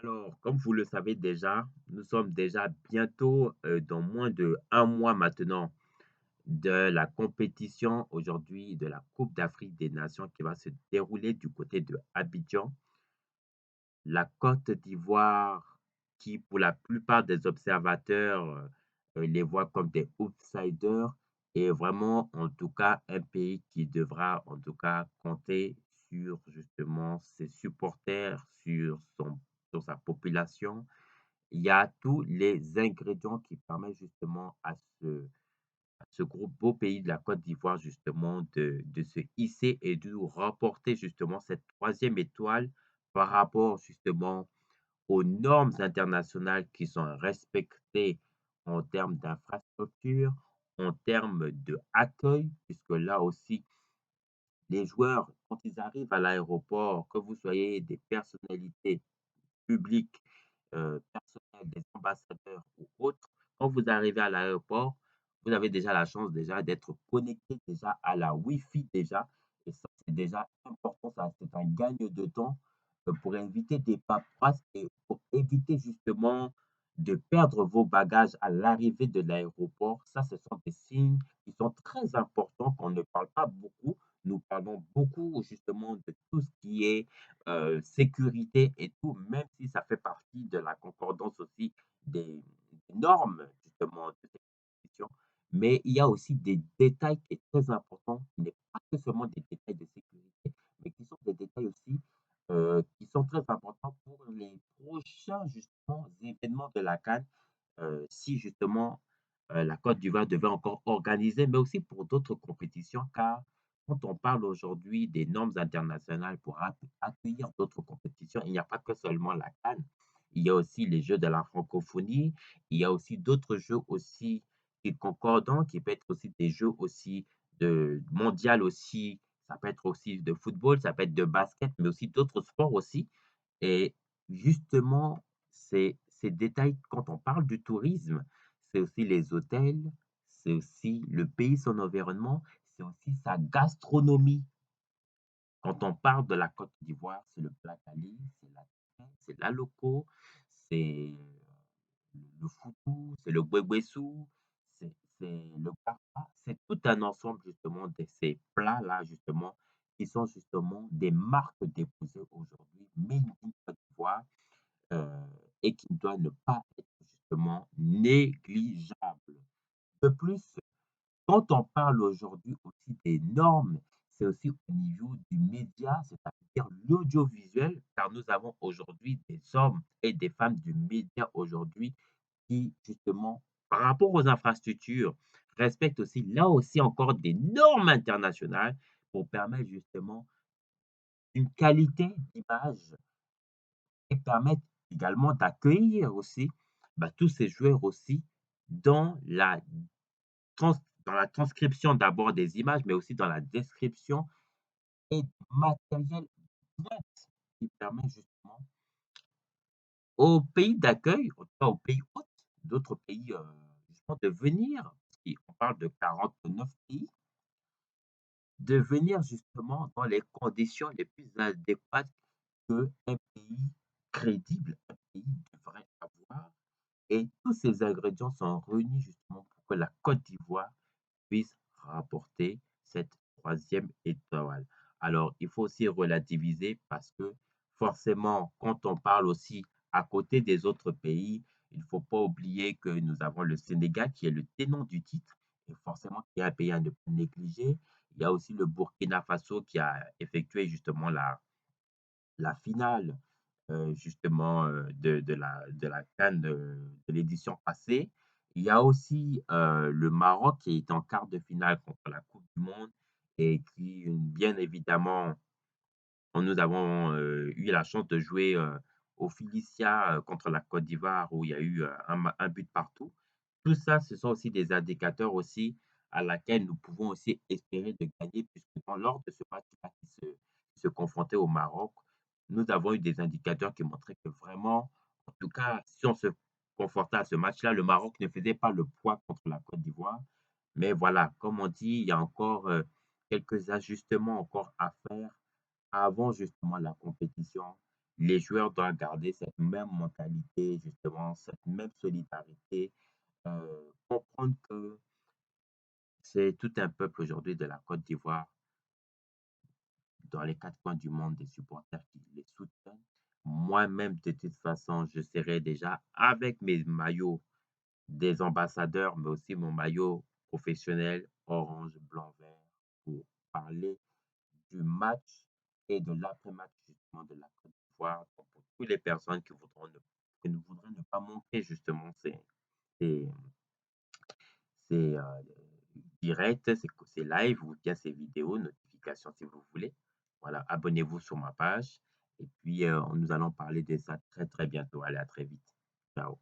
Alors, comme vous le savez déjà, nous sommes déjà bientôt dans moins de un mois maintenant de la compétition aujourd'hui de la Coupe d'Afrique des Nations qui va se dérouler du côté de Abidjan. La Côte d'Ivoire, qui pour la plupart des observateurs les voit comme des outsiders, est vraiment en tout cas un pays qui devra en tout cas compter sur justement ses supporters, sur sa population. Il y a tous les ingrédients qui permettent justement à ce gros beau pays de la Côte d'Ivoire justement de se hisser et de remporter justement cette troisième étoile par rapport justement aux normes internationales qui sont respectées en termes d'infrastructure, en termes d'accueil, puisque là aussi, les joueurs, quand ils arrivent à l'aéroport, que vous soyez des personnalités publics, personnels, des ambassadeurs ou autres, quand vous arrivez à l'aéroport, vous avez déjà la chance déjà d'être connecté déjà à la Wi-Fi déjà et ça, c'est déjà important, ça, c'est un gagne de temps, pour éviter des paperasses et pour éviter justement de perdre vos bagages à l'arrivée de l'aéroport. Ça, ce sont des signes qui sont très importants qu'on ne parle pas beaucoup. Nous parlons beaucoup justement de tout ce qui est sécurité et tout, même si ça fait partie de la concordance aussi des normes justement de cette compétition. Mais il y a aussi des détails qui est très important, qui n'est pas que seulement des détails de sécurité, mais qui sont des détails aussi qui sont très importants pour les prochains justement événements de la CAN, si justement la Côte d'Ivoire devait encore organiser, mais aussi pour d'autres compétitions, car quand on parle aujourd'hui des normes internationales pour accueillir d'autres compétitions, il n'y a pas que seulement la CAN. Il y a aussi les Jeux de la francophonie, il y a aussi d'autres jeux aussi qui concordants, qui peuvent être aussi des jeux aussi de mondial aussi, ça peut être aussi de football, ça peut être de basket, mais aussi d'autres sports aussi. Et justement, ces détails, quand on parle du tourisme, c'est aussi les hôtels, c'est aussi le pays, son environnement, c'est aussi sa gastronomie. Quand on parle de la Côte d'Ivoire, c'est le plat kali, c'est la loco, c'est le foutou, c'est le gueguessou, c'est le kaka, c'est tout un ensemble justement de ces plats-là justement, qui sont justement des marques déposées aujourd'hui, made in Côte d'Ivoire, heu et qui ne doit ne pas être justement négligeable. De plus, quand on parle aujourd'hui aussi des normes, c'est aussi au niveau du média, c'est-à-dire l'audiovisuel, car nous avons aujourd'hui des hommes et des femmes du média aujourd'hui qui, justement, par rapport aux infrastructures, respectent aussi, là aussi encore, des normes internationales pour permettre justement une qualité d'image et permettre également d'accueillir aussi, bah, tous ces joueurs aussi dans la trans dans la transcription d'abord des images, mais aussi dans la description et du matériel direct qui permet justement aux pays d'accueil, en tout cas aux pays hôtes, d'autres pays, justement de venir, parce qu'on parle de 49 pays, de venir justement dans les conditions les plus adéquates qu'un pays crédible, un pays devrait avoir et tous ces ingrédients sont réunis justement pour que la Côte d'Ivoire puisse rapporter cette troisième étoile. Alors, il faut aussi relativiser parce que forcément, quand on parle aussi à côté des autres pays, il ne faut pas oublier que nous avons le Sénégal qui est le tenant du titre et forcément qui est un pays à ne pas négliger. Il y a aussi le Burkina Faso qui a effectué justement la finale justement de la CAN de l'édition passée. Il y a aussi le Maroc qui est en quart de finale contre la Coupe du Monde et qui, bien évidemment, nous avons eu la chance de jouer au Filicia contre la Côte d'Ivoire où il y a eu un but partout. Tout ça, ce sont aussi des indicateurs aussi à laquelle nous pouvons aussi espérer de gagner puisque lors de ce match-là qui se confrontait au Maroc, nous avons eu des indicateurs qui montraient que vraiment, en tout cas, si on se confortait à ce match-là, le Maroc ne faisait pas le poids contre la Côte d'Ivoire. Mais voilà, comme on dit, il y a encore quelques ajustements encore à faire avant justement la compétition. les joueurs doivent garder cette même mentalité, justement, cette même solidarité, comprendre que c'est tout un peuple aujourd'hui de la Côte d'Ivoire, dans les 4 coins du monde, des supporters qui les soutiennent. Moi-même, de toute façon, je serai déjà avec mes maillots des ambassadeurs, mais aussi mon maillot professionnel orange, blanc, vert pour parler du match et de l'après-match justement de la Côte d'Ivoire. Donc pour toutes les personnes qui ne voudraient ne pas manquer justement ces, ces directs, ces lives ou bien ces vidéos, notifications si vous voulez. Voilà, abonnez-vous sur ma page et puis nous allons parler de ça très très bientôt. Allez, à très vite. Ciao.